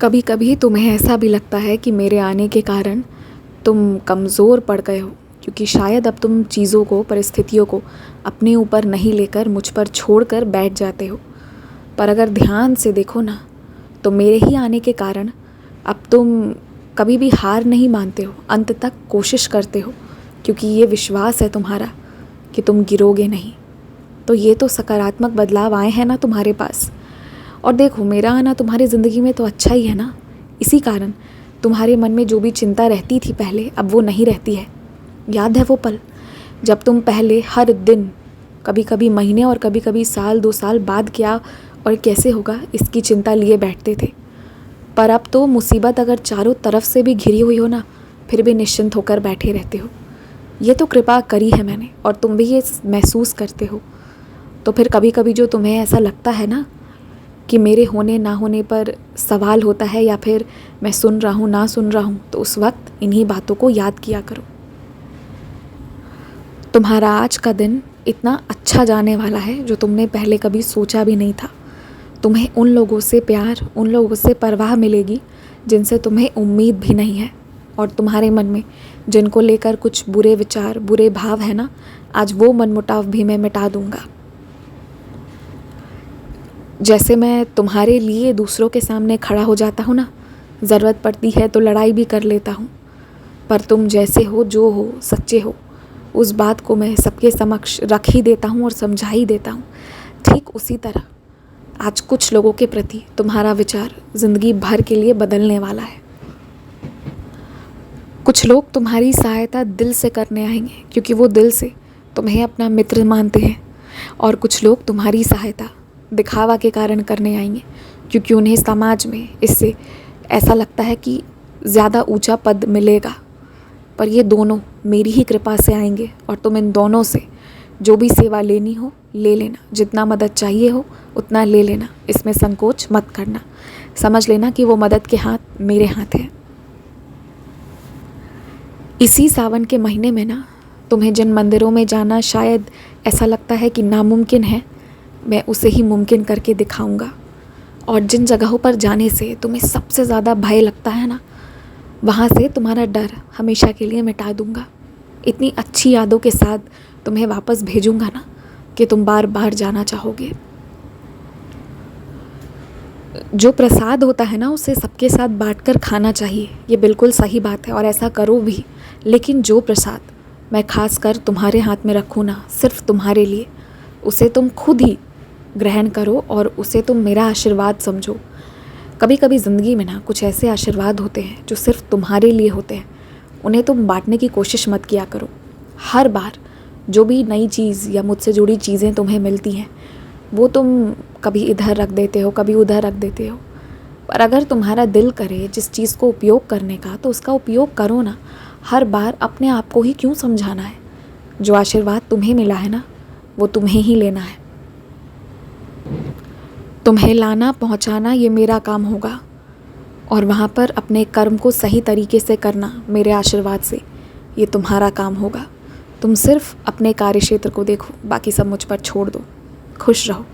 कभी कभी तुम्हें ऐसा भी लगता है कि मेरे आने के कारण तुम कमज़ोर पड़ गए हो, क्योंकि शायद अब तुम चीज़ों को, परिस्थितियों को अपने ऊपर नहीं लेकर मुझ पर छोड़कर बैठ जाते हो। पर अगर ध्यान से देखो ना, तो मेरे ही आने के कारण अब तुम कभी भी हार नहीं मानते हो, अंत तक कोशिश करते हो, क्योंकि ये विश्वास है तुम्हारा कि तुम गिरोगे नहीं। तो ये तो सकारात्मक बदलाव आए हैं ना तुम्हारे पास। और देखो, मेरा आना तुम्हारी ज़िंदगी में तो अच्छा ही है ना। इसी कारण तुम्हारे मन में जो भी चिंता रहती थी पहले, अब वो नहीं रहती है। याद है वो पल जब तुम पहले हर दिन, कभी कभी महीने और कभी कभी साल 2 साल बाद क्या और कैसे होगा इसकी चिंता लिए बैठते थे। पर अब तो मुसीबत अगर चारों तरफ से भी घिरी हुई हो ना, फिर भी निश्चिंत होकर बैठे रहते हो। ये तो कृपा करी है मैंने, और तुम भी ये महसूस करते हो। तो फिर कभी कभी जो तुम्हें ऐसा लगता है ना कि मेरे होने ना होने पर सवाल होता है, या फिर मैं सुन रहा हूँ ना सुन रहा हूँ, तो उस वक्त इन्हीं बातों को याद किया करो। तुम्हारा आज का दिन इतना अच्छा जाने वाला है जो तुमने पहले कभी सोचा भी नहीं था। तुम्हें उन लोगों से प्यार, उन लोगों से परवाह मिलेगी जिनसे तुम्हें उम्मीद भी नहीं है। और तुम्हारे मन में जिनको लेकर कुछ बुरे विचार, बुरे भाव है ना, आज वो मनमुटाव भी मैं मिटा दूंगा। जैसे मैं तुम्हारे लिए दूसरों के सामने खड़ा हो जाता हूँ ना, ज़रूरत पड़ती है तो लड़ाई भी कर लेता हूँ, पर तुम जैसे हो, जो हो, सच्चे हो, उस बात को मैं सबके समक्ष रख ही देता हूँ और समझा ही देता हूँ। ठीक उसी तरह आज कुछ लोगों के प्रति तुम्हारा विचार ज़िंदगी भर के लिए बदलने वाला है। कुछ लोग तुम्हारी सहायता दिल से करने आएंगे, क्योंकि वो दिल से तुम्हें अपना मित्र मानते हैं। और कुछ लोग तुम्हारी सहायता दिखावा के कारण करने आएंगे, क्योंकि उन्हें समाज में इससे ऐसा लगता है कि ज़्यादा ऊंचा पद मिलेगा। पर ये दोनों मेरी ही कृपा से आएंगे, और तुम इन दोनों से जो भी सेवा लेनी हो ले लेना, जितना मदद चाहिए हो उतना ले लेना, इसमें संकोच मत करना। समझ लेना कि वो मदद के हाथ मेरे हाथ हैं। इसी सावन के महीने में ना, तुम्हें जिन मंदिरों में जाना शायद ऐसा लगता है कि नामुमकिन है, मैं उसे ही मुमकिन करके दिखाऊंगा। और जिन जगहों पर जाने से तुम्हें सबसे ज़्यादा भय लगता है ना, वहाँ से तुम्हारा डर हमेशा के लिए मिटा दूंगा। इतनी अच्छी यादों के साथ तुम्हें वापस भेजूंगा ना कि तुम बार बार जाना चाहोगे। जो प्रसाद होता है ना, उसे सबके साथ बांटकर खाना चाहिए, ये बिल्कुल सही बात है और ऐसा करो भी। लेकिन जो प्रसाद मैं खास कर तुम्हारे हाथ में रखूँ ना, सिर्फ तुम्हारे लिए, उसे तुम खुद ही ग्रहण करो और उसे तुम मेरा आशीर्वाद समझो। कभी कभी ज़िंदगी में ना कुछ ऐसे आशीर्वाद होते हैं जो सिर्फ तुम्हारे लिए होते हैं, उन्हें तुम बांटने की कोशिश मत किया करो। हर बार जो भी नई चीज़ या मुझसे जुड़ी चीज़ें तुम्हें मिलती हैं, वो तुम कभी इधर रख देते हो, कभी उधर रख देते हो। पर अगर तुम्हारा दिल करे जिस चीज़ को उपयोग करने का, तो उसका उपयोग करो ना। हर बार अपने आप को ही क्यों समझाना है? जो आशीर्वाद तुम्हें मिला है ना, वो तुम्हें ही लेना है। तुम्हें लाना पहुंचाना ये मेरा काम होगा, और वहाँ पर अपने कर्म को सही तरीके से करना मेरे आशीर्वाद से ये तुम्हारा काम होगा। तुम सिर्फ अपने कार्यक्षेत्र को देखो, बाकी सब मुझ पर छोड़ दो। खुश रहो।